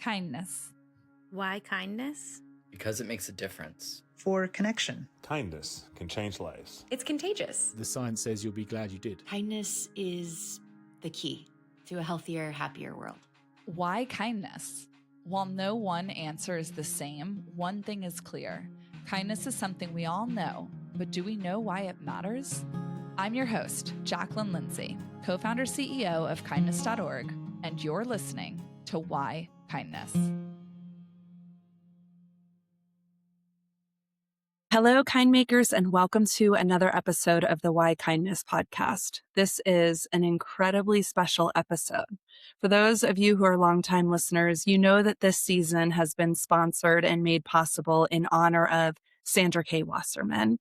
Kindness. Why kindness? Because it makes a difference. For connection. Kindness can change lives. It's contagious. The science says you'll be glad you did. Kindness is the key to a healthier, happier world. Why kindness? While no one answer is the same, one thing is clear. Kindness is something we all know, but do we know why it matters? I'm your host, Jaclyn Lindsey, co-founder CEO of kindness.org, and you're listening to Why Kindness. Hello, kind makers, and welcome to another episode of the Why Kindness podcast. This is an incredibly special episode. For those of you who are longtime listeners, you know that this season has been sponsored and made possible in honor of Sandra K. Wasserman.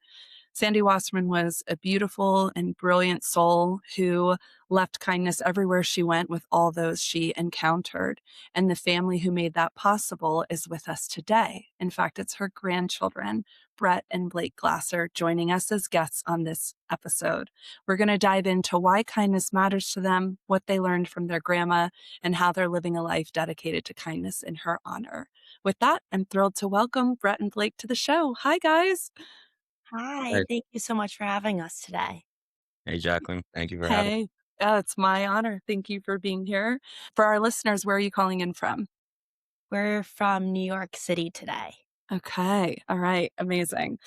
Sandy Wasserman was a beautiful and brilliant soul who left kindness everywhere she went with all those she encountered. And the family who made that possible is with us today. In fact, it's her grandchildren, Bret and Blake Glasser, joining us as guests on this episode. We're going to dive into why kindness matters to them, what they learned from their grandma, and how they're living a life dedicated to kindness in her honor. With that, I'm thrilled to welcome Bret and Blake to the show. Hi, guys. Hi, Hey. thank you so much for having us today. Hey, Jaclyn. Thank you for having me. Hey, it's my honor. Thank you for being here. For our listeners, where are you calling in from? We're from New York City today. Okay. All right. Amazing.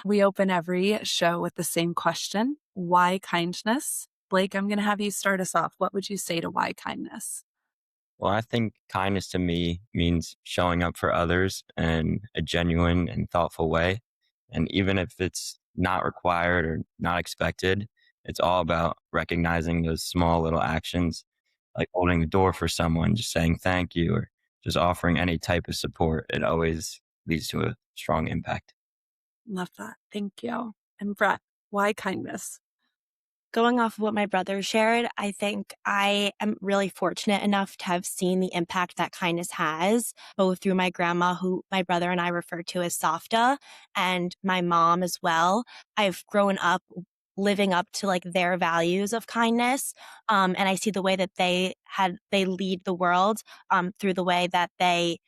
We open every show with the same question. Why kindness? Blake, I'm going to have you start us off. What would you say to why kindness? Well, I think kindness to me means showing up for others in a genuine and thoughtful way. And even if it's not required or not expected, it's all about recognizing those small little actions, like holding the door for someone, just saying thank you, or just offering any type of support. It always leads to a strong impact. Love that. Thank you. And Bret, why kindness? Going off of what my brother shared, I think I am really fortunate enough to have seen the impact that kindness has, both through my grandma, who my brother and I refer to as Softa, and my mom as well. I've grown up living up to like their values of kindness. And I see the way that they lead the world, through the way that they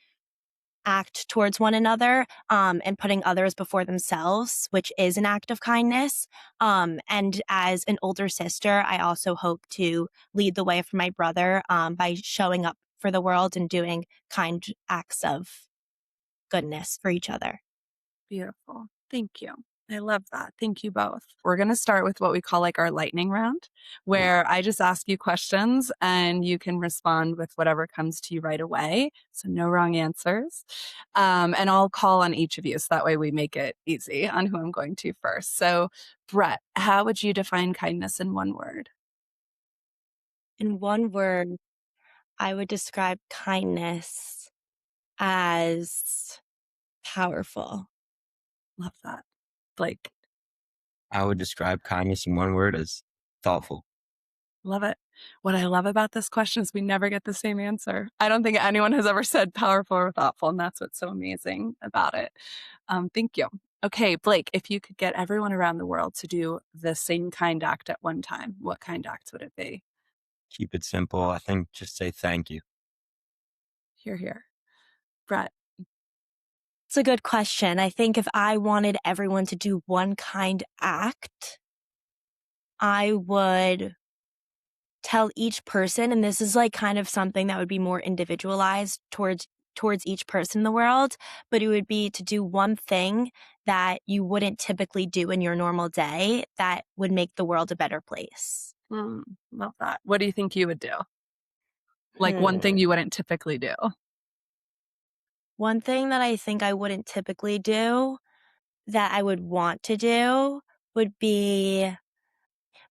act towards one another, and putting others before themselves, which is an act of kindness. And as an older sister, I also hope to lead the way for my brother, by showing up for the world and doing kind acts of goodness for each other. Beautiful. Thank you. I love that. Thank you both. We're going to start with what we call like our lightning round, where I just ask you questions and you can respond with whatever comes to you right away. So no wrong answers. And I'll call on each of you. So that way we make it easy on who I'm going to first. So Bret, how would you define kindness in one word? In one word, I would describe kindness as powerful. Love that. Blake. I would describe kindness in one word as thoughtful. Love it. What I love about this question is we never get the same answer. I don't think anyone has ever said powerful or thoughtful, and that's what's so amazing about it. Thank you. Okay, Blake, if you could get everyone around the world to do the same kind act at one time, what kind act would it be? Keep it simple. I think just say thank you. Hear, hear. Bret. It's a good question. I think if I wanted everyone to do one kind act, I would tell each person, and this is like kind of something that would be more individualized towards each person in the world, but it would be to do one thing that you wouldn't typically do in your normal day that would make the world a better place. Love that. What do you think you would do? Like one thing you wouldn't typically do? One thing that I think I wouldn't typically do that I would want to do would be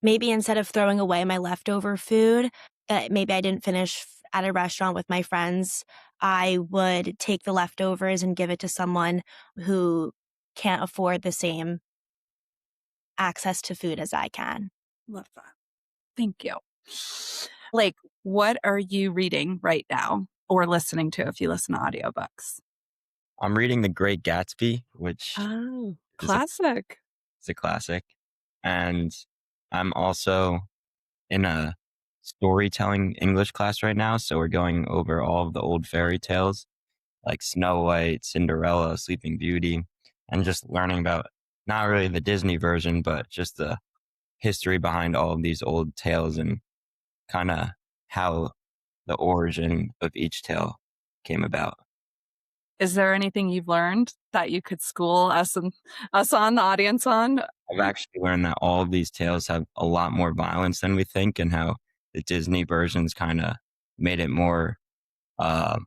maybe instead of throwing away my leftover food that maybe I didn't finish at a restaurant with my friends, I would take the leftovers and give it to someone who can't afford the same access to food as I can. Love that. Thank you. Blake, what are you reading right now or listening to if you listen to audiobooks? I'm reading The Great Gatsby, which classic. It's a classic. And I'm also in a storytelling English class right now. So we're going over all of the old fairy tales like Snow White, Cinderella, Sleeping Beauty, and just learning about not really the Disney version, but just the history behind all of these old tales and kind of how the origin of each tale came about. Is there anything you've learned that you could school us on the audience on? I've actually learned that all of these tales have a lot more violence than we think, and how the Disney versions kind of made it more uh,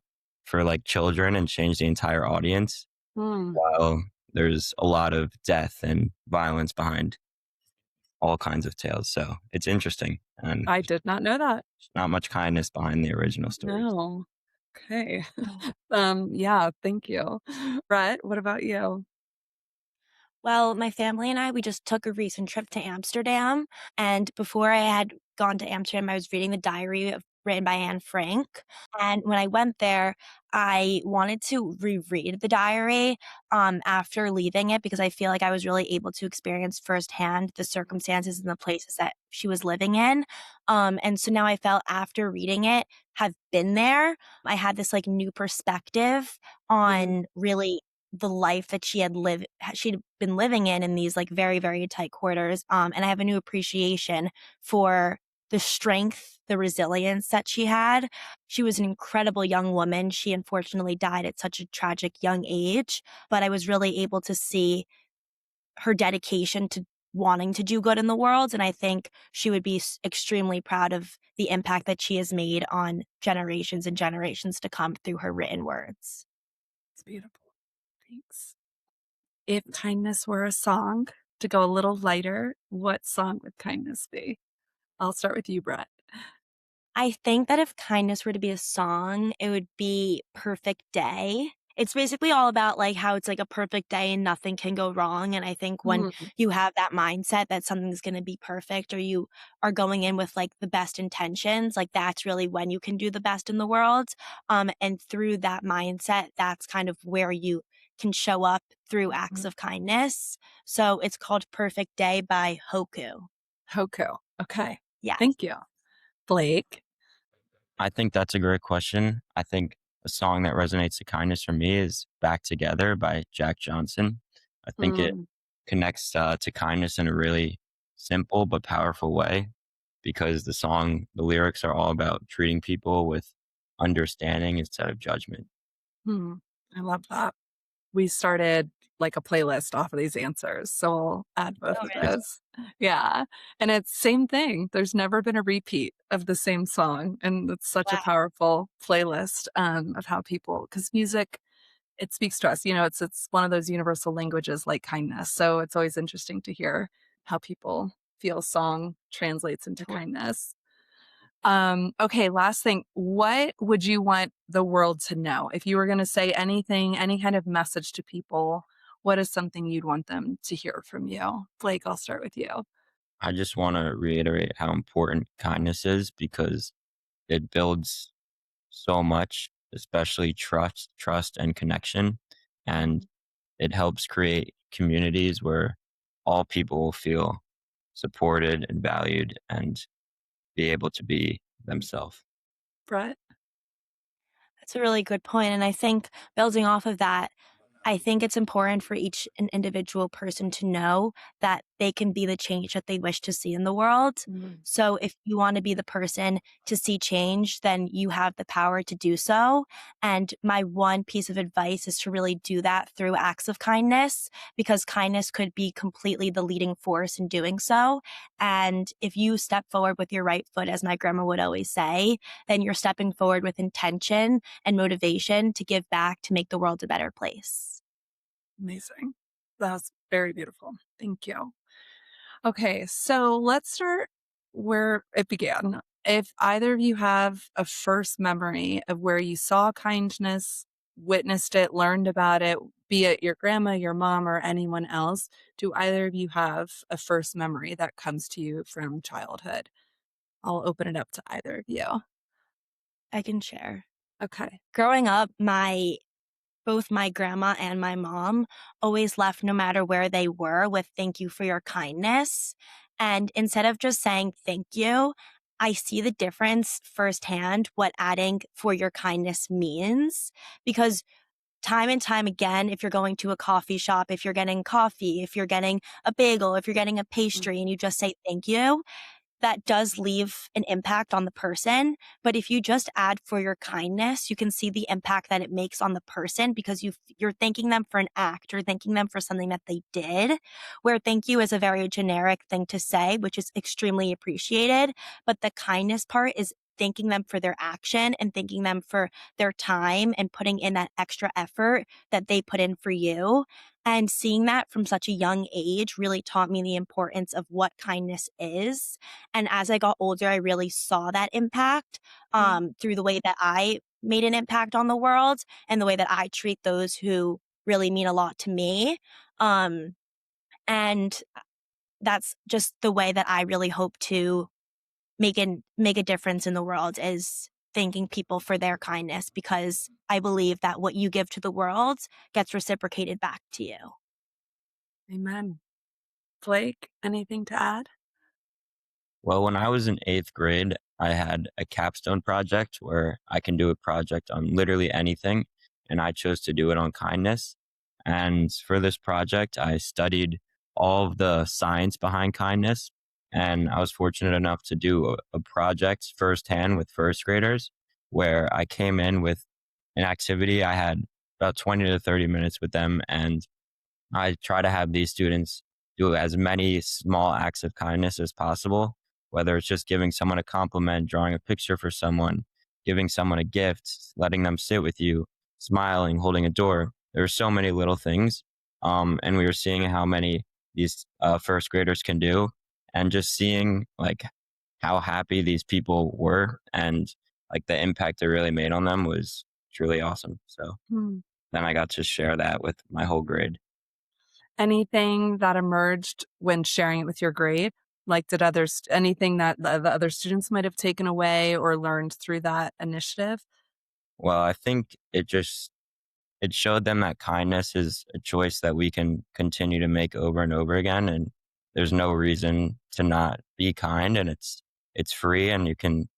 for like children and changed the entire audience. Hmm. While there's a lot of death and violence behind all kinds of tales, so it's interesting, and I did not know that. not much kindness behind the original stories. No. Okay. Oh. Yeah, thank you. Brett, what about you? Well, my family and I, we just took a recent trip to Amsterdam. And before I had gone to Amsterdam, I was reading the diary written by Anne Frank. And when I went there, I wanted to reread the diary after leaving it because I feel like I was really able to experience firsthand the circumstances and the places that she was living in. And so now I felt after reading it, have been there, I had this like new perspective on really the life that she'd been living in these like very, very tight quarters. And I have a new appreciation for the strength, the resilience that she had. She was an incredible young woman. She unfortunately died at such a tragic young age, but I was really able to see her dedication to wanting to do good in the world. And I think she would be extremely proud of the impact that she has made on generations and generations to come through her written words. It's beautiful. Thanks. If kindness were a song, to go a little lighter, what song would kindness be? I'll start with you, Brett. I think that if kindness were to be a song, it would be Perfect Day. It's basically all about like how it's like a perfect day and nothing can go wrong. And I think when you have that mindset that something's going to be perfect, or you are going in with like the best intentions, like that's really when you can do the best in the world. And through that mindset, that's kind of where you can show up through acts of kindness. So it's called Perfect Day by Hoku. Hoku. Okay. Yes. Thank you. Blake. I think that's a great question. I think a song that resonates to kindness for me is Back Together by Jack Johnson. I think it connects to kindness in a really simple but powerful way, because the lyrics are all about treating people with understanding instead of judgment. I love that. We started like a playlist off of these answers, so we'll add both of really? those. Yeah. And it's same thing. There's never been a repeat of the same song. And it's such a Wow. powerful playlist of how people, because music, it speaks to us. You know, it's one of those universal languages like kindness. So it's always interesting to hear how people feel song translates into kindness. Okay, last thing. What would you want the world to know? If you were going to say anything, any kind of message to people, what is something you'd want them to hear from you? Blake, I'll start with you. I just want to reiterate how important kindness is, because it builds so much, especially trust and connection. And it helps create communities where all people will feel supported and valued and be able to be themselves. Brett? That's a really good point. And I think building off of that, I think it's important for an individual person to know that they can be the change that they wish to see in the world. So if you want to be the person to see change, then you have the power to do so. And my one piece of advice is to really do that through acts of kindness, because kindness could be completely the leading force in doing so. And if you step forward with your right foot, as my grandma would always say, then you're stepping forward with intention and motivation to give back to make the world a better place. Amazing. That was very beautiful. Thank you. Okay, so let's start where it began. If either of you have a first memory of where you saw kindness, witnessed it, learned about it, be it your grandma, your mom, or anyone else, do either of you have a first memory that comes to you from childhood? I'll open it up to either of you. I can share. Okay. Growing up, both my grandma and my mom always left, no matter where they were, with "thank you for your kindness." And instead of just saying thank you, I see the difference firsthand what adding for your kindness means, because time and time again, if you're going to a coffee shop, if you're getting coffee, if you're getting a bagel, if you're getting a pastry and you just say thank you, that does leave an impact on the person. But if you just add for your kindness, you can see the impact that it makes on the person, because you're thanking them for an act, or thanking them for something that they did, where thank you is a very generic thing to say, which is extremely appreciated. But the kindness part is thanking them for their action and thanking them for their time and putting in that extra effort that they put in for you. And seeing that from such a young age really taught me the importance of what kindness is. And as I got older, I really saw that impact through the way that I made an impact on the world and the way that I treat those who really mean a lot to me. And that's just the way that I really hope to make a difference in the world, is thanking people for their kindness, because I believe that what you give to the world gets reciprocated back to you. Amen. Blake, anything to add? Well, when I was in 8th grade, I had a capstone project where I can do a project on literally anything, and I chose to do it on kindness. And for this project, I studied all of the science behind kindness, and I was fortunate enough to do a project firsthand with first graders, where I came in with an activity. I had about 20 to 30 minutes with them, and I try to have these students do as many small acts of kindness as possible, whether it's just giving someone a compliment, drawing a picture for someone, giving someone a gift, letting them sit with you, smiling, holding a door. There are so many little things. And we were seeing how many these first graders can do, and just seeing like how happy these people were and like the impact it really made on them was truly awesome. So then I got to share that with my whole grade. Anything that emerged when sharing it with your grade? Like, did anything that the other students might have taken away or learned through that initiative? Well, I think it showed them that kindness is a choice that we can continue to make over and over again, and there's no reason to not be kind, and it's free, and you can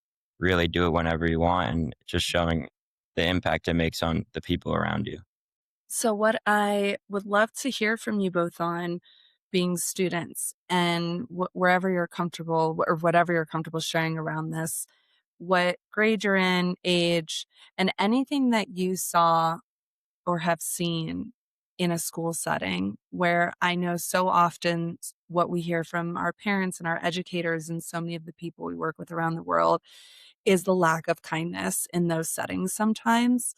really do it whenever you want, and just showing the impact it makes on the people around you. So, what I would love to hear from you both on being students, and wherever you're comfortable, or whatever you're comfortable sharing around this, what grade you're in, age, and anything that you saw or have seen in a school setting, where I know so often what we hear from our parents and our educators and so many of the people we work with around the world is the lack of kindness in those settings sometimes,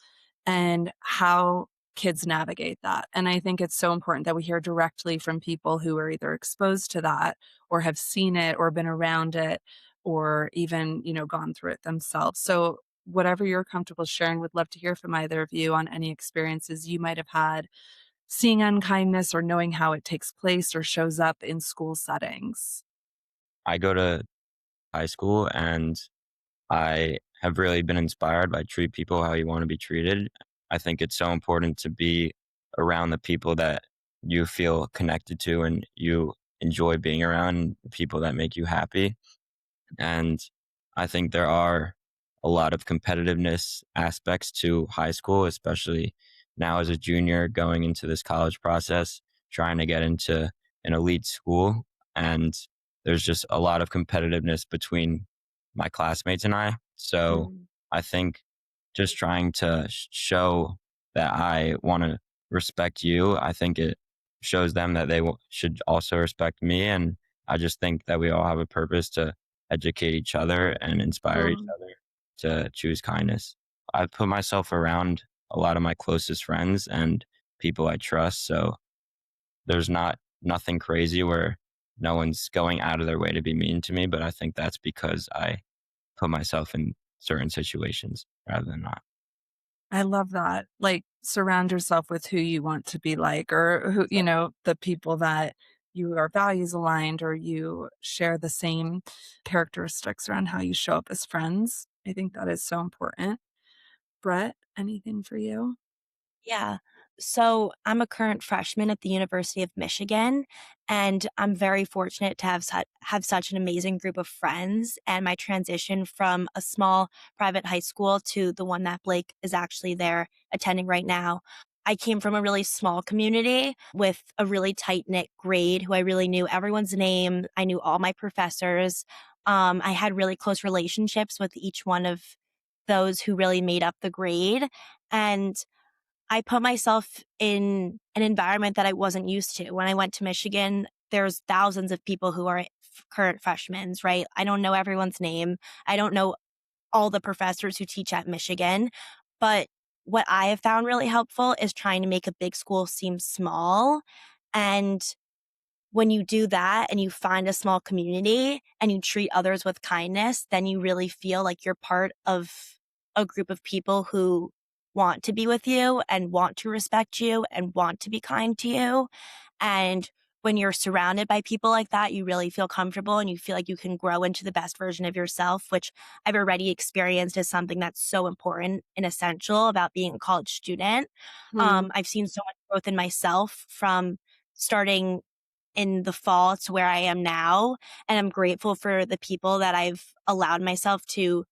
and how kids navigate that. And I think it's so important that we hear directly from people who are either exposed to that or have seen it or been around it, or even, gone through it themselves. So whatever you're comfortable sharing, would love to hear from either of you on any experiences you might have had seeing unkindness or knowing how it takes place or shows up in school settings. I go to high school, and I have really been inspired by treat people how you want to be treated. I think it's so important to be around the people that you feel connected to and you enjoy being around, people that make you happy. And I think there are a lot of competitiveness aspects to high school, especially now as a junior going into this college process, trying to get into an elite school. And there's just a lot of competitiveness between my classmates and I. So I think just trying to show that I want to respect you, I think it shows them that they should also respect me. And I just think that we all have a purpose to educate each other and inspire each other to choose kindness. I've put myself around a lot of my closest friends and people I trust. So there's nothing crazy where no one's going out of their way to be mean to me. But I think that's because I put myself in certain situations rather than not. I love that. Like, surround yourself with who you want to be like, or who, the people that you are values aligned, or you share the same characteristics around how you show up as friends. I think that is so important. Bret, anything for you? Yeah. So I'm a current freshman at the University of Michigan, and I'm very fortunate to have such an amazing group of friends. And my transition from a small private high school to the one that Blake is actually there attending right now, I came from a really small community with a really tight knit grade who I really knew everyone's name. I knew all my professors. I had really close relationships with each one of those who really made up the grade. And I put myself in an environment that I wasn't used to. When I went to Michigan, there's thousands of people who are current freshmen, right? I don't know everyone's name. I don't know all the professors who teach at Michigan. But what I have found really helpful is trying to make a big school seem small. And when you do that and you find a small community and you treat others with kindness, then you really feel like you're part of a group of people who want to be with you and want to respect you and want to be kind to you. And when you're surrounded by people like that, you really feel comfortable and you feel like you can grow into the best version of yourself, which I've already experienced as something that's so important and essential about being a college student. I've seen so much growth in myself from starting in the fall to where I am now. And I'm grateful for the people that I've allowed myself to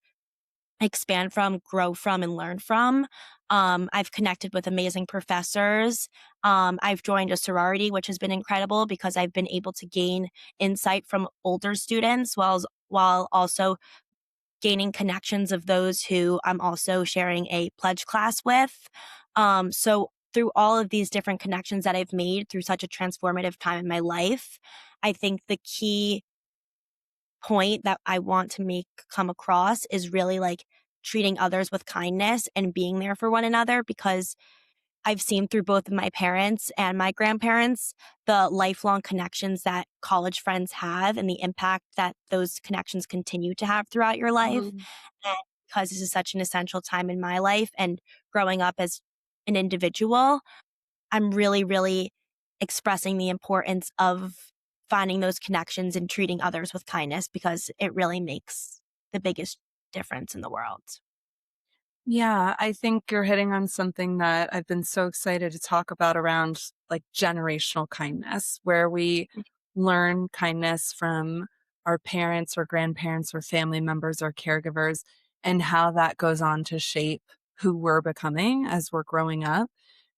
expand from, grow from, and learn from. I've connected with amazing professors. I've joined a sorority, which has been incredible because I've been able to gain insight from older students while also gaining connections of those who I'm also sharing a pledge class with. So through all of these different connections that I've made through such a transformative time in my life, I think the key point that I want to make come across is really like treating others with kindness and being there for one another, because I've seen through both of my parents and my grandparents the lifelong connections that college friends have and the impact that those connections continue to have throughout your life. And because this is such an essential time in my life and growing up as an individual, I'm really, really expressing the importance of finding those connections and treating others with kindness, because it really makes the biggest difference in the world. Yeah, I think you're hitting on something that I've been so excited to talk about around like generational kindness, where we learn kindness from our parents or grandparents or family members or caregivers, and how that goes on to shape who we're becoming as we're growing up.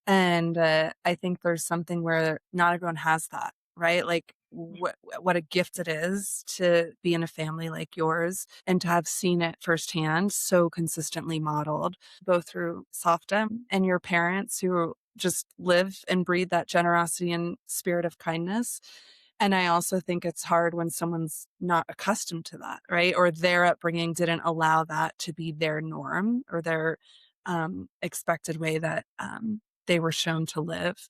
And I think there's something where not everyone has that, right? Like what a gift it is to be in a family like yours and to have seen it firsthand so consistently modeled, both through Softa and your parents who just live and breathe that generosity and spirit of kindness. And I also think it's hard when someone's not accustomed to that, right? Or their upbringing didn't allow that to be their norm or their expected way that they were shown to live.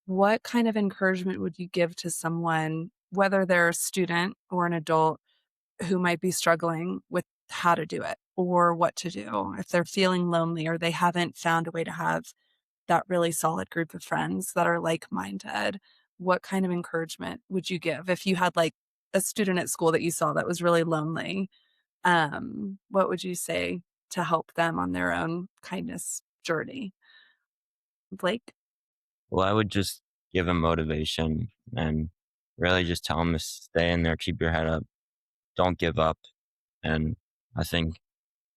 What kind of encouragement would you give to someone, whether they're a student or an adult, who might be struggling with how to do it or what to do if they're feeling lonely or they haven't found a way to have that really solid group of friends that are like-minded? What kind of encouragement would you give if you had like a student at school that you saw that was really lonely? What would you say to help them on their own kindness journey? Blake? Well, I would just give them motivation and really just tell them to stay in there, keep your head up, don't give up. And I think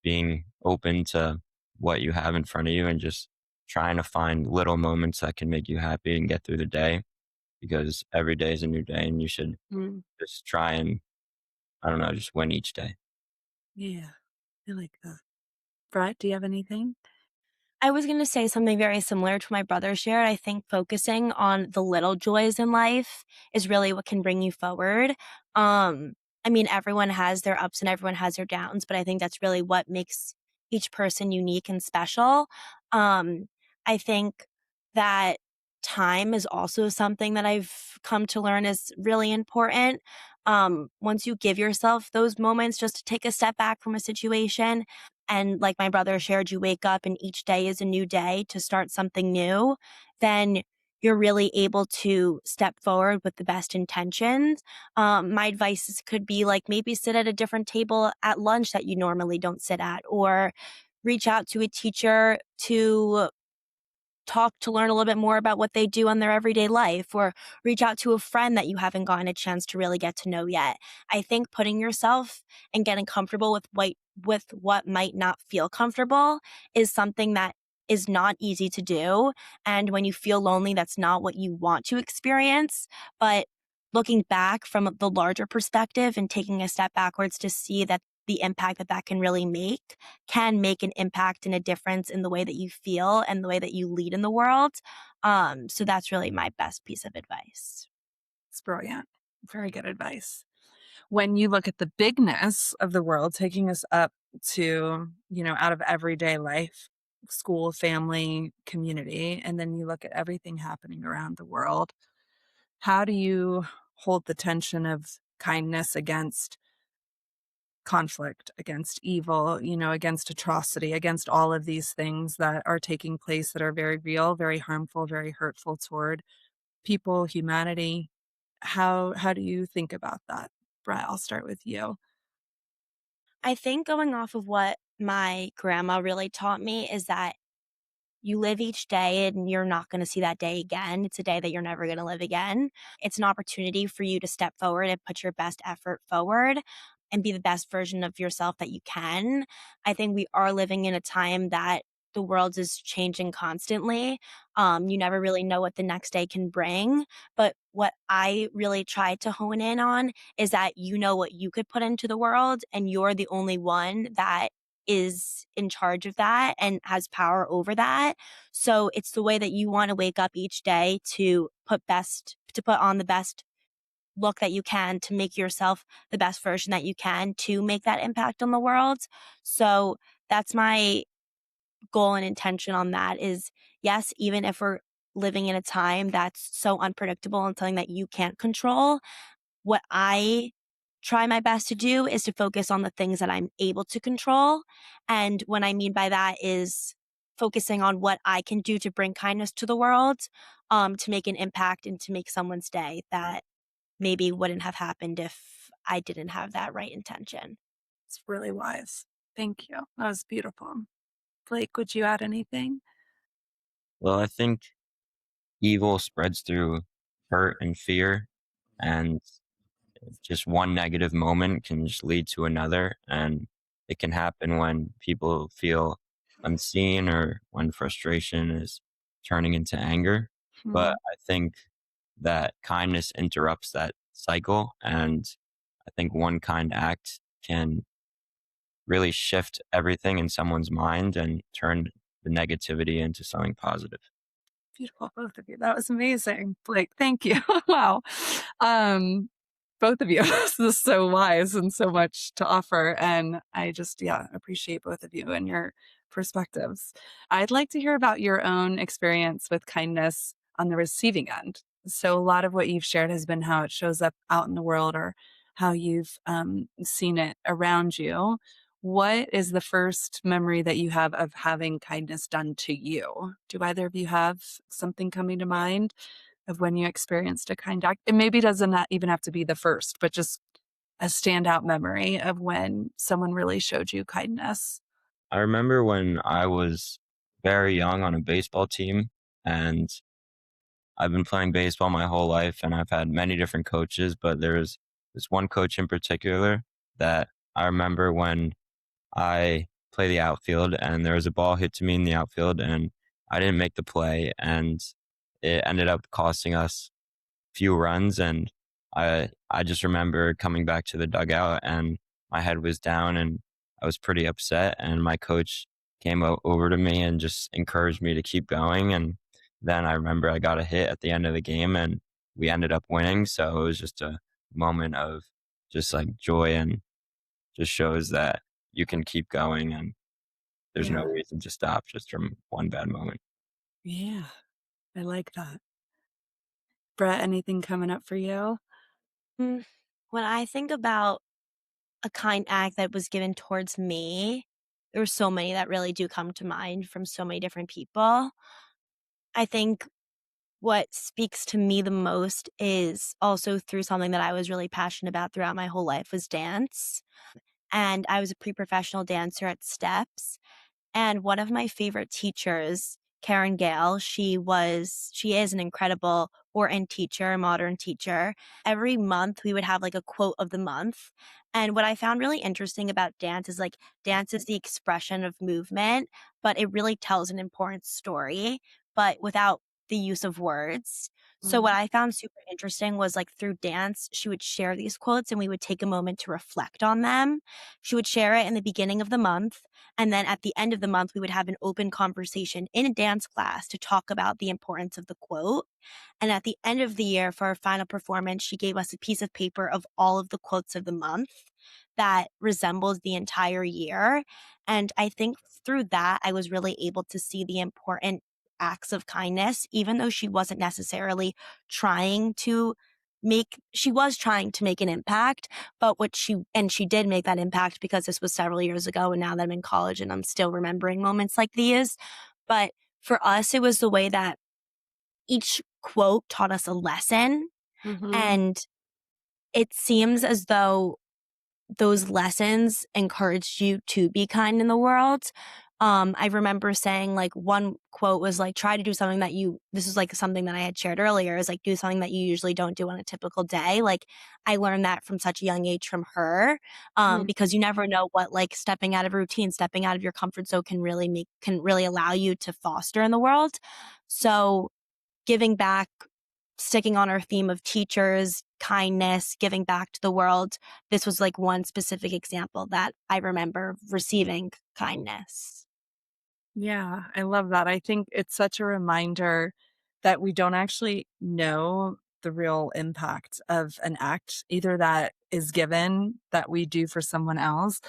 being open to what you have in front of you and just trying to find little moments that can make you happy and get through the day, because every day is a new day and you should Mm, just try and, I don't know, just win each day. yeah, I like that. Brett, do you have anything? I was going to say something very similar to my brother shared. I think focusing on the little joys in life is really what can bring you forward. I mean, everyone has their ups and everyone has their downs, but I think that's really what makes each person unique and special. I think that time is also something that I've come to learn is really important. Once you give yourself those moments just to take a step back from a situation, and like my brother shared, you wake up and each day is a new day to start something new, then you're really able to step forward with the best intentions. My could be like maybe sit at a different table at lunch that you normally don't sit at, or reach out to a teacher to talk to learn a little bit more about what they do on their everyday life, or reach out to a friend that you haven't gotten a chance to really get to know yet. I think putting yourself and getting comfortable with what might not feel comfortable is something that is not easy to do. And when you feel lonely, that's not what you want to experience. But looking back from the larger perspective and taking a step backwards to see that the impact that can really make can make an impact and a difference in the way that you feel and the way that you lead in the world. So that's really my best piece of advice. It's brilliant. Very good advice. When you look at the bigness of the world, taking us up to, out of everyday life, school, family, community, and then you look at everything happening around the world, how do you hold the tension of kindness against conflict, against evil, against atrocity, against all of these things that are taking place that are very real, very harmful, very hurtful toward people, humanity? How do you think about that? Bret, I'll start with you. I think going off of what my grandma really taught me is that you live each day and you're not going to see that day again. It's a day that you're never going to live again. It's an opportunity for you to step forward and put your best effort forward and be the best version of yourself that you can. I think we are living in a time that the world is changing constantly. You never really know what the next day can bring. But what I really try to hone in on is that you know what you could put into the world, and you're the only one that is in charge of that and has power over that. So it's the way that you want to wake up each day to put on the best look that you can, to make yourself the best version that you can, to make that impact on the world. So that's my goal and intention on that is, yes, even if we're living in a time that's so unpredictable and something that you can't control, what I try my best to do is to focus on the things that I'm able to control. And what I mean by that is focusing on what I can do to bring kindness to the world, to make an impact and to make someone's day that maybe wouldn't have happened if I didn't have that right intention. It's really wise. Thank you. That was beautiful. Blake, would you add anything? Well, I think evil spreads through hurt and fear, and just one negative moment can just lead to another. And it can happen when people feel unseen or when frustration is turning into anger. But I think that kindness interrupts that cycle. And I think one kind act can really shift everything in someone's mind and turn the negativity into something positive. Beautiful, both of you. That was amazing. Blake, thank you. Wow. Both of you. This is so wise and so much to offer. And I just, appreciate both of you and your perspectives. I'd like to hear about your own experience with kindness on the receiving end. So a lot of what you've shared has been how it shows up out in the world or how you've seen it around you. What is the first memory that you have of having kindness done to you? Do either of you have something coming to mind of when you experienced a kind act? It maybe doesn't not even have to be the first, but just a standout memory of when someone really showed you kindness. I remember when I was very young on a baseball team, and I've been playing baseball my whole life, and I've had many different coaches, but there's this one coach in particular that I remember when I play the outfield and there was a ball hit to me in the outfield and I didn't make the play, and it ended up costing us few runs. And I just remember coming back to the dugout and my head was down and I was pretty upset, and my coach came over to me and just encouraged me to keep going. And then I remember I got a hit at the end of the game and we ended up winning. So it was just a moment of just like joy, and just shows that you can keep going and there's no reason to stop just from one bad moment. Yeah, I like that. Bret, anything coming up for you? When I think about a kind act that was given towards me, there were so many that really do come to mind from so many different people. I think what speaks to me the most is also through something that I was really passionate about throughout my whole life was dance. And I was a pre-professional dancer at Steps. And one of my favorite teachers Karen Gale. She is an incredible Wharton teacher, modern teacher. Every month we would have like a quote of the month. And what I found really interesting about dance is like dance is the expression of movement, but it really tells an important story, but without the use of words. So what I found super interesting was like through dance, she would share these quotes and we would take a moment to reflect on them. She would share it in the beginning of the month. And then at the end of the month, we would have an open conversation in a dance class to talk about the importance of the quote. And at the end of the year, for our final performance, she gave us a piece of paper of all of the quotes of the month that resembles the entire year. And I think through that, I was really able to see the important acts of kindness, even though she wasn't necessarily trying to she was trying to make an impact, but she did make that impact because this was several years ago. And now that I'm in college and I'm still remembering moments like these. But for us, it was the way that each quote taught us a lesson. And it seems as though those lessons encouraged you to be kind in the world. I remember saying like one quote was like, try to do something this is like something that I had shared earlier, is like do something that you usually don't do on a typical day. Like I learned that from such a young age from her, because you never know what like stepping out of routine, stepping out of your comfort zone can really allow you to foster in the world. So giving back, sticking on our theme of teachers, kindness, giving back to the world. This was like one specific example that I remember receiving kindness. Yeah, I love that. I think it's such a reminder that we don't actually know the real impact of an act, either that is given that we do for someone else,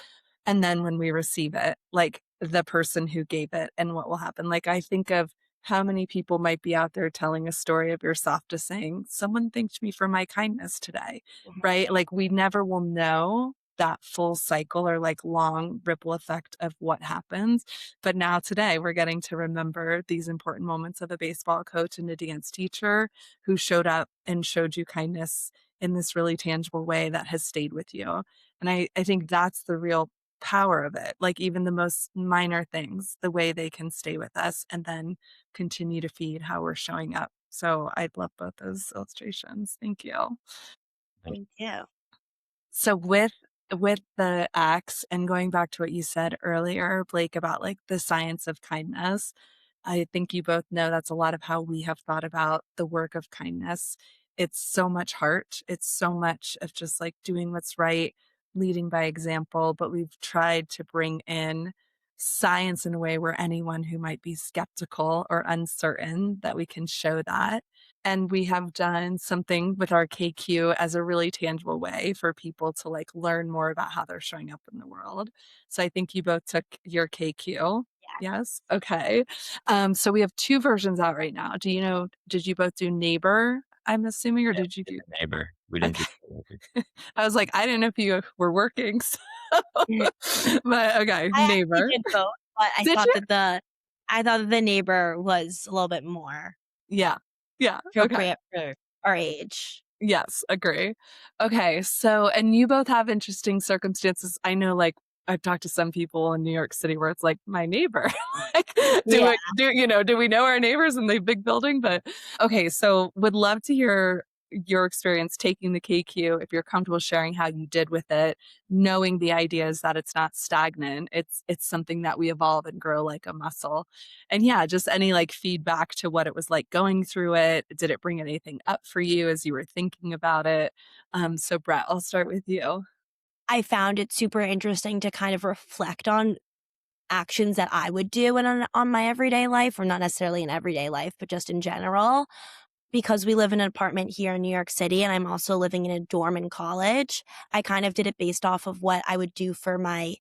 and then when we receive it, like the person who gave it and what will happen. Like I think of how many people might be out there telling a story of your softa saying, someone thanked me for my kindness today, right? Like we never will know that full cycle or like long ripple effect of what happens. But now today we're getting to remember these important moments of a baseball coach and a dance teacher who showed up and showed you kindness in this really tangible way that has stayed with you. And I think that's the real power of it. Like even the most minor things, the way they can stay with us and then continue to feed how we're showing up. So I love both those illustrations. Thank you. Thank you. So with the acts and going back to what you said earlier, Blake, about like the science of kindness, I think you both know that's a lot of how we have thought about the work of kindness. It's so much heart. It's so much of just like doing what's right, leading by example, but we've tried to bring in science in a way where anyone who might be skeptical or uncertain that we can show that. And we have done something with our KQ as a really tangible way for people to like learn more about how they're showing up in the world. So I think you both took your KQ. Yes. Okay. So we have two versions out right now. Did you both do neighbor, I'm assuming, or Yeah, did you do neighbor? We didn't okay. do neighbor. I was like, I didn't know if you were working. So. But okay, I actually neighbor. did both, but I Did thought you? that the neighbor was a little bit more Yeah. Yeah. Okay. appropriate for our age. Yes, agree. Okay, so and you both have interesting circumstances. I know, like I've talked to some people in New York City where it's like my neighbor. Like, Yeah. do we know our neighbors in the big building? But okay, so would love to hear your experience taking the KQ if you're comfortable sharing how you did with it, knowing the idea is that it's not stagnant. It's something that we evolve and grow like a muscle. And yeah, just any like feedback to what it was like going through it. Did it bring anything up for you as you were thinking about it? So Bret, I'll start with you. I found it super interesting to kind of reflect on actions that I would do on my everyday life, or not necessarily in everyday life, but just in general. Because we live in an apartment here in New York City and I'm also living in a dorm in college, I kind of did it based off of what I would do for my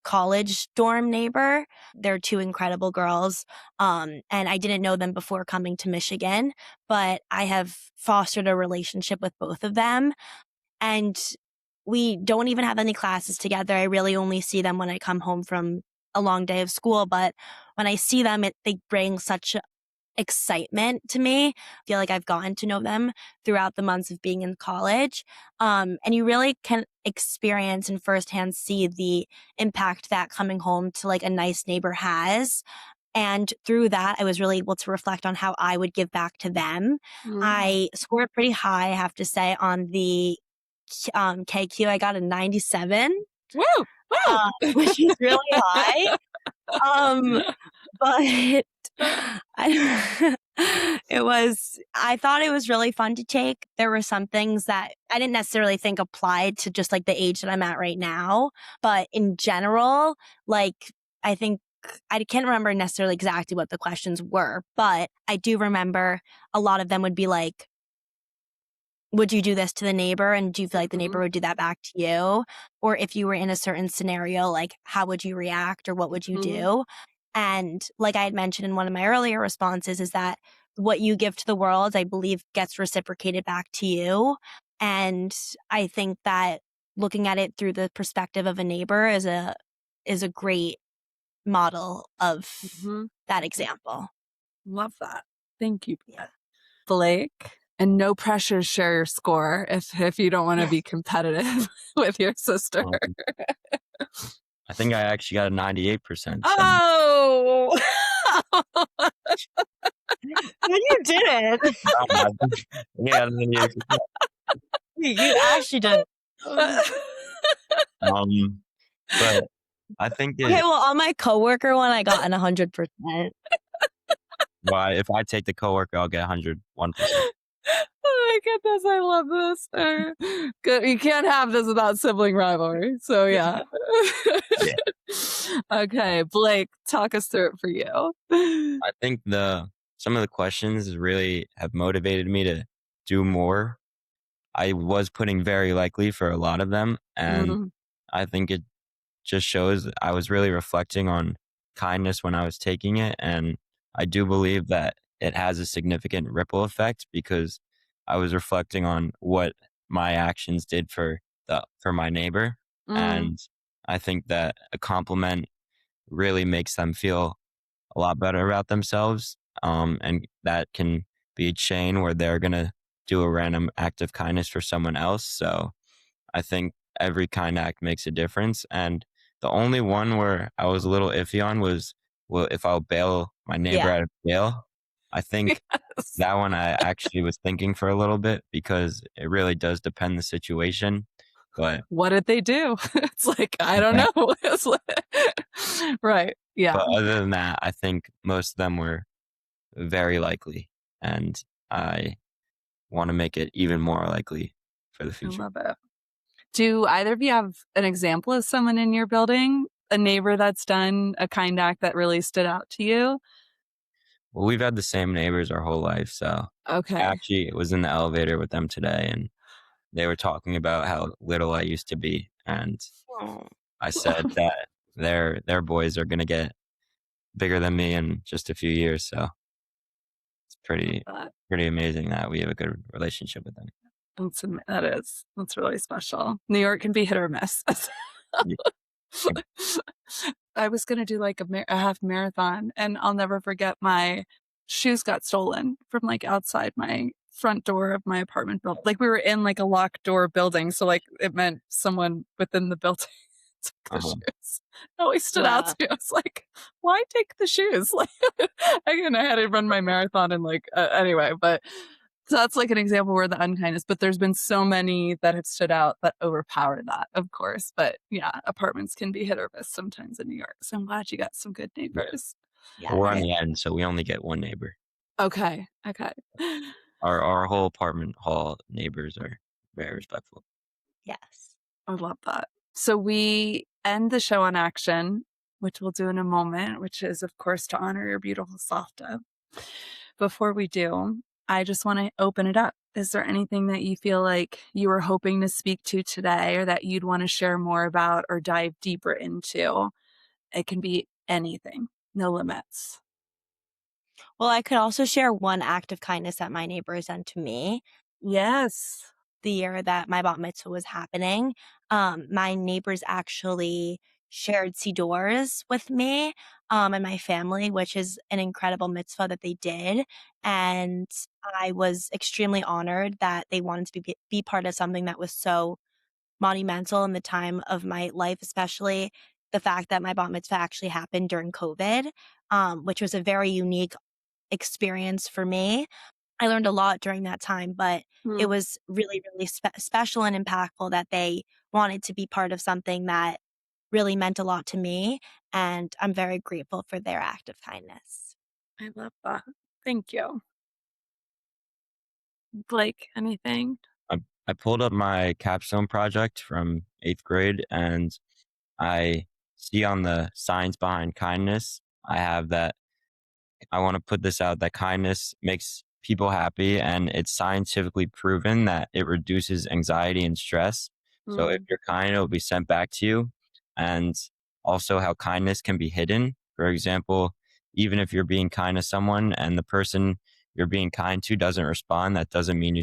college dorm neighbor. They're two incredible girls. And I didn't know them before coming to Michigan, but I have fostered a relationship with both of them. And we don't even have any classes together. I really only see them when I come home from a long day of school. But when I see them, they bring such excitement to me. I feel like I've gotten to know them throughout the months of being in college. And you really can experience and firsthand see the impact that coming home to like a nice neighbor has. And through that, I was really able to reflect on how I would give back to them. I scored pretty high, I have to say, on the KQ. I got a 97. Woo! Woo! Which is really high. But I thought it was really fun to take. There were some things that I didn't necessarily think applied to just like the age that I'm at right now. But in general, like, I think I can't remember necessarily exactly what the questions were, but I do remember a lot of them would be like, would you do this to the neighbor? And do you feel like the neighbor would do that back to you? Or if you were in a certain scenario, like, how would you react or what would you do? And like I had mentioned in one of my earlier responses, is that what you give to the world, I believe, gets reciprocated back to you. And I think that looking at it through the perspective of a neighbor is a great model of that example. Love that. Thank you. Yeah. Blake, and no pressure to share your score if you don't want to be competitive with your sister. I think I actually got a 98%. So. Oh! You did it. Yeah, 98%. You actually did. But I think Okay, well, on my coworker one, I got an 100%. Well, if I take the coworker, I'll get 101%. Oh my goodness, I love this. Good. You can't have this without sibling rivalry. So yeah. Okay, Blake, talk us through it for you. I think some of the questions really have motivated me to do more. I was putting very likely for a lot of them, and I think it just shows I was really reflecting on kindness when I was taking it, and I do believe that it has a significant ripple effect because I was reflecting on what my actions did for my neighbor, and I think that a compliment really makes them feel a lot better about themselves, and that can be a chain where they're gonna do a random act of kindness for someone else. So I think every kind act makes a difference, and the only one where I was a little iffy on was, well, if I'll bail my neighbor out of jail. I think that one I actually was thinking for a little bit because it really does depend the situation. But what did they do? It's like, I don't know. Right. Yeah. But other than that, I think most of them were very likely, and I want to make it even more likely for the future. I love it. Do either of you have an example of someone in your building, a neighbor that's done a kind act that really stood out to you? Well, we've had the same neighbors our whole life. So okay. I actually was in the elevator with them today, and they were talking about how little I used to be. And I said that their boys are going to get bigger than me in just a few years. So it's pretty amazing that we have a good relationship with them. That's really special. New York can be hit or miss. I was going to do like a half marathon, and I'll never forget my shoes got stolen from like outside my front door of my apartment building. Like we were in like a locked door building. So like it meant someone within the building took the shoes. It always stood out to me. I was like, why take the shoes? Like again, I had to run my marathon and like, anyway, but so that's like an example where the unkindness, but there's been so many that have stood out that overpower that, of course. But yeah, apartments can be hit or miss sometimes in New York. So I'm glad you got some good neighbors. Yeah, we're on the end, so we only get one neighbor. Okay. Our whole apartment hall neighbors are very respectful. Yes. I love that. So we end the show on action, which we'll do in a moment, which is, of course, to honor your beautiful Softa. Before we do, I just want to open it up. Is there anything that you feel like you were hoping to speak to today or that you'd want to share more about or dive deeper into? It can be anything, no limits. Well, I could also share one act of kindness that my neighbor has done to me. Yes. The year that my bat mitzvah was happening, my neighbors actually shared sidors with me and my family, which is an incredible mitzvah that they did. And I was extremely honored that they wanted to be part of something that was so monumental in the time of my life, especially the fact that my bat mitzvah actually happened during COVID, which was a very unique experience for me. I learned a lot during that time, but it was really, really special and impactful that they wanted to be part of something that really meant a lot to me. And I'm very grateful for their act of kindness. I love that. Thank you. Blake, anything? I pulled up my capstone project from 8th grade, and I see on the science behind kindness, I have that I want to put this out that kindness makes people happy, and it's scientifically proven that it reduces anxiety and stress. So if you're kind, it'll be sent back to you. And also how kindness can be hidden. For example, even if you're being kind to someone and the person you're being kind to doesn't respond, that doesn't mean you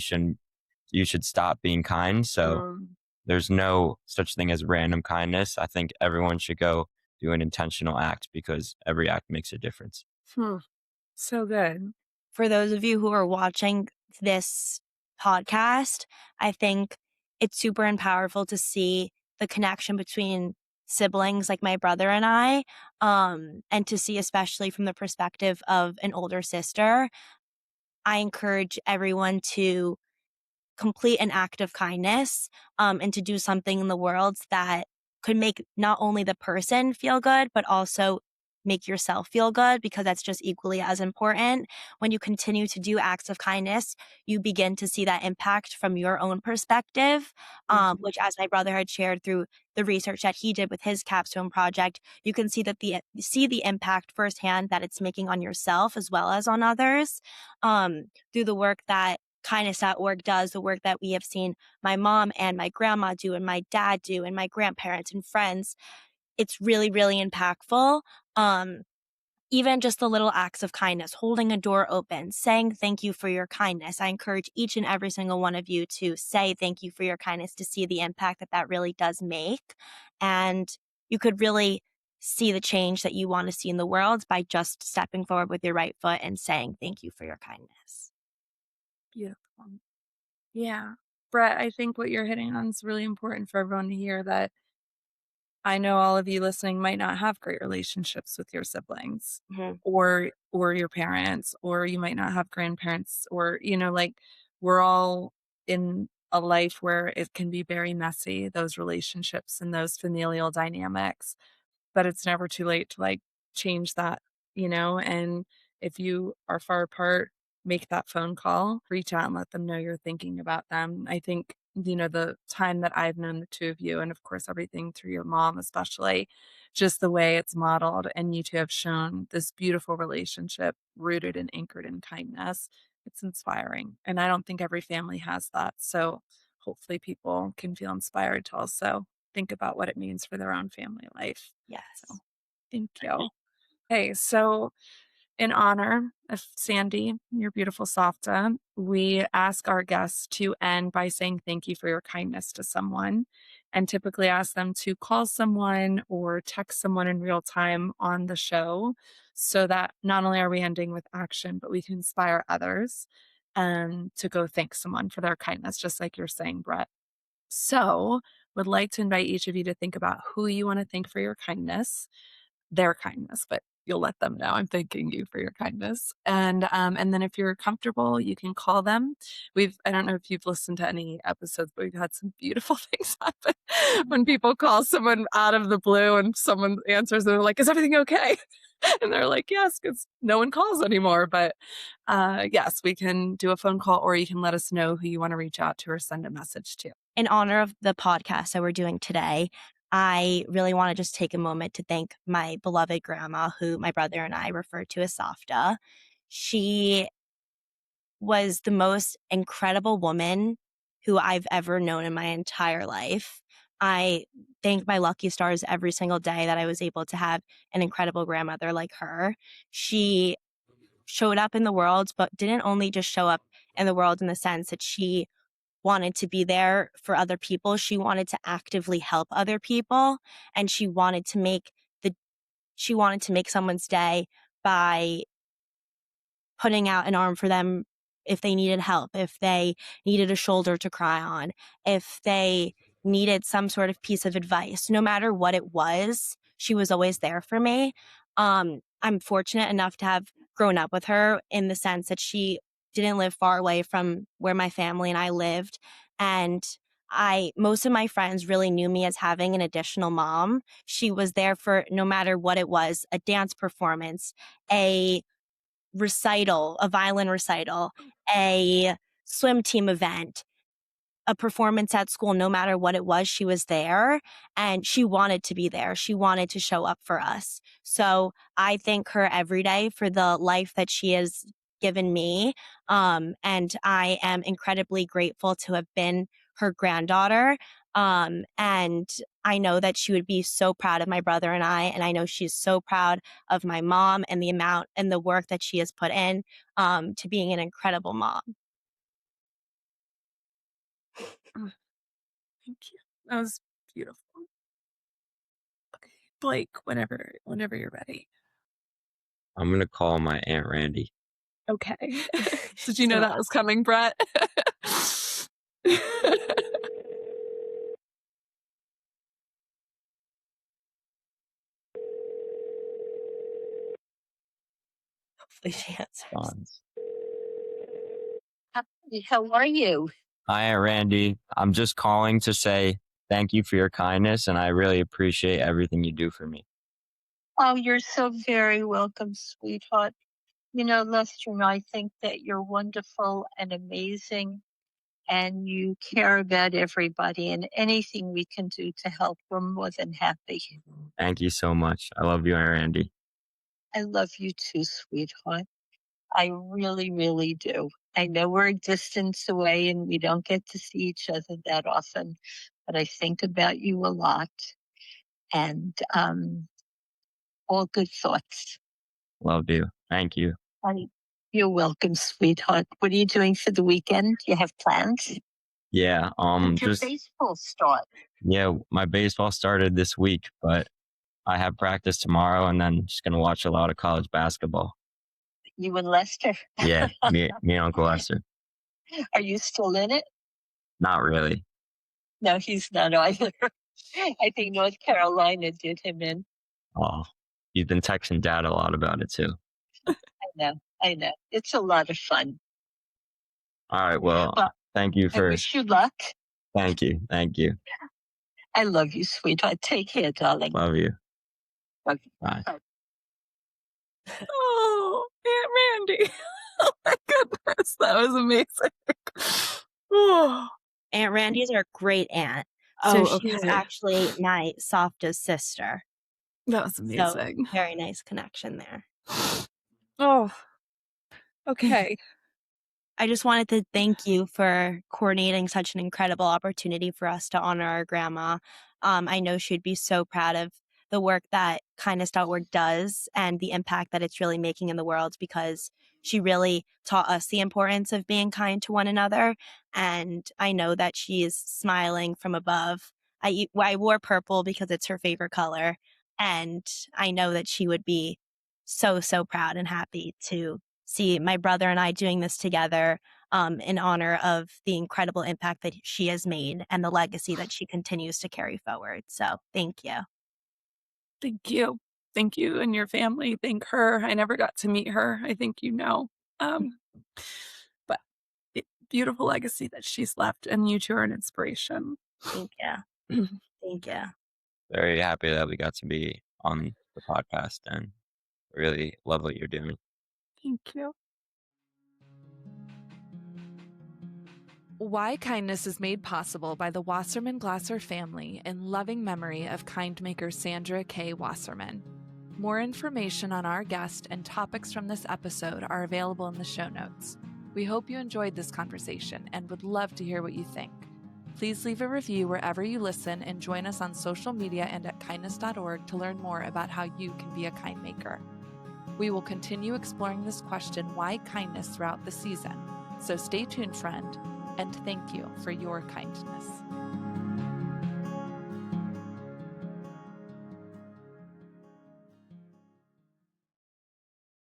should stop being kind. So there's no such thing as random kindness. I think everyone should go do an intentional act because every act makes a difference. So good. For those of you who are watching this podcast, I think it's super and powerful to see the connection between siblings like my brother and I, and to see, especially from the perspective of an older sister. I encourage everyone to complete an act of kindness, and to do something in the world that could make not only the person feel good, but also make yourself feel good, because that's just equally as important. When you continue to do acts of kindness, you begin to see that impact from your own perspective, which, as my brother had shared through the research that he did with his capstone project, you can see that the impact firsthand that it's making on yourself as well as on others, through the work that kindness.org does, the work that we have seen my mom and my grandma do and my dad do and my grandparents and friends. It's really, really impactful. Even just the little acts of kindness, holding a door open, saying thank you for your kindness. I encourage each and every single one of you to say thank you for your kindness, to see the impact that that really does make. And you could really see the change that you want to see in the world by just stepping forward with your right foot and saying thank you for your kindness. Beautiful. Yeah. Bret, I think what you're hitting on is really important for everyone to hear, that I know all of you listening might not have great relationships with your siblings or your parents, or you might not have grandparents, or, like, we're all in a life where it can be very messy, those relationships and those familial dynamics, but it's never too late to change that, and if you are far apart, make that phone call, reach out and let them know you're thinking about them. I think, the time that I've known the two of you, and of course, everything through your mom, especially, just the way it's modeled, and you two have shown this beautiful relationship rooted and anchored in kindness. It's inspiring. And I don't think every family has that. So hopefully people can feel inspired to also think about what it means for their own family life. Yes. So thank you. Okay, so in honor of Sandy, your beautiful Softa, we ask our guests to end by saying thank you for your kindness to someone, and typically ask them to call someone or text someone in real time on the show, so that not only are we ending with action, but we can inspire others to go thank someone for their kindness, just like you're saying, Bret. So would like to invite each of you to think about who you want to thank for your kindness, their kindness, but you'll let them know I'm thanking you for your kindness. And then if you're comfortable, you can call them. I don't know if you've listened to any episodes, but we've had some beautiful things happen when people call someone out of the blue and someone answers and they're like, is everything okay? And they're like, yes, because no one calls anymore. But yes, we can do a phone call, or you can let us know who you want to reach out to or send a message to. In honor of the podcast that we're doing today, I really want to just take a moment to thank my beloved grandma, who my brother and I refer to as Softa. She was the most incredible woman who I've ever known in my entire life. I thank my lucky stars every single day that I was able to have an incredible grandmother like her. She showed up in the world, but didn't only just show up in the world in the sense that she wanted to be there for other people. She wanted to actively help other people, and she wanted to make someone's day by putting out an arm for them if they needed help, if they needed a shoulder to cry on, if they needed some sort of piece of advice. No matter what it was, she was always there for me. I'm fortunate enough to have grown up with her in the sense that she didn't live far away from where my family and I lived. And most of my friends really knew me as having an additional mom. She was there for no matter what it was, a dance performance, a recital, a violin recital, a swim team event, a performance at school. No matter what it was, she was there and she wanted to be there. She wanted to show up for us. So I thank her every day for the life that she has given me. And I am incredibly grateful to have been her granddaughter. And I know that she would be so proud of my brother and I know she's so proud of my mom and the amount and the work that she has put in to being an incredible mom. Thank you. That was beautiful. Okay, Blake, whenever you're ready. I'm going to call my Aunt Randy. Okay. Did you know that was coming, Bret? Hopefully she answers. How are you? Hi, Aunt Randy. I'm just calling to say thank you for your kindness, and I really appreciate everything you do for me. Oh, you're so very welcome, sweetheart. You know, Lester and I think that you're wonderful and amazing, and you care about everybody, and anything we can do to help, we're more than happy. Thank you so much. I love you, Aunt Randy. I love you too, sweetheart. I really, really do. I know we're a distance away and we don't get to see each other that often, but I think about you a lot. And all good thoughts. Love you. Thank you. You're welcome, sweetheart. What are you doing for the weekend? You have plans? Yeah. When's your Just baseball start? yeah. My baseball started this week, but I have practice tomorrow, and then just gonna watch a lot of college basketball. You and Lester? Yeah, me and Uncle Lester. Are you still in it? Not really. No, he's not either. I think North Carolina did him in. Oh, you've been texting Dad a lot about it too. I know. It's a lot of fun. All right. Well, thank you I for. wish you luck. Thank you. Thank you. I love you, sweetheart. Take care, darling. Love you. Love you. Bye. Oh, Aunt Randy. Oh my goodness. That was amazing. Oh. Aunt Randy's our great aunt. Oh, So she's okay. actually my Softa's sister. That was amazing. So, very nice connection there. Oh, okay. I just wanted to thank you for coordinating such an incredible opportunity for us to honor our grandma. I know she'd be so proud of the work that kindness.org does and the impact that it's really making in the world, because she really taught us the importance of being kind to one another. And I know that she is smiling from above. I wore purple because it's her favorite color. And I know that she would be so, so proud and happy to see my brother and I doing this together in honor of the incredible impact that she has made and the legacy that she continues to carry forward. So thank you. Thank you. Thank you and your family. Thank her. I never got to meet her. I think you know. But beautiful legacy that she's left, and you two are an inspiration. Thank you. Thank you. Very happy that we got to be on the podcast, and really love what you're doing. Thank you. Why Kindness is made possible by the Wasserman Glasser family in loving memory of kindmaker Sandra K. Wasserman. More information on our guest and topics from this episode are available in the show notes. We hope you enjoyed this conversation and would love to hear what you think. Please leave a review wherever you listen and join us on social media and at kindness.org to learn more about how you can be a kind maker. We will continue exploring this question, why kindness, throughout the season. So stay tuned, friend, and thank you for your kindness.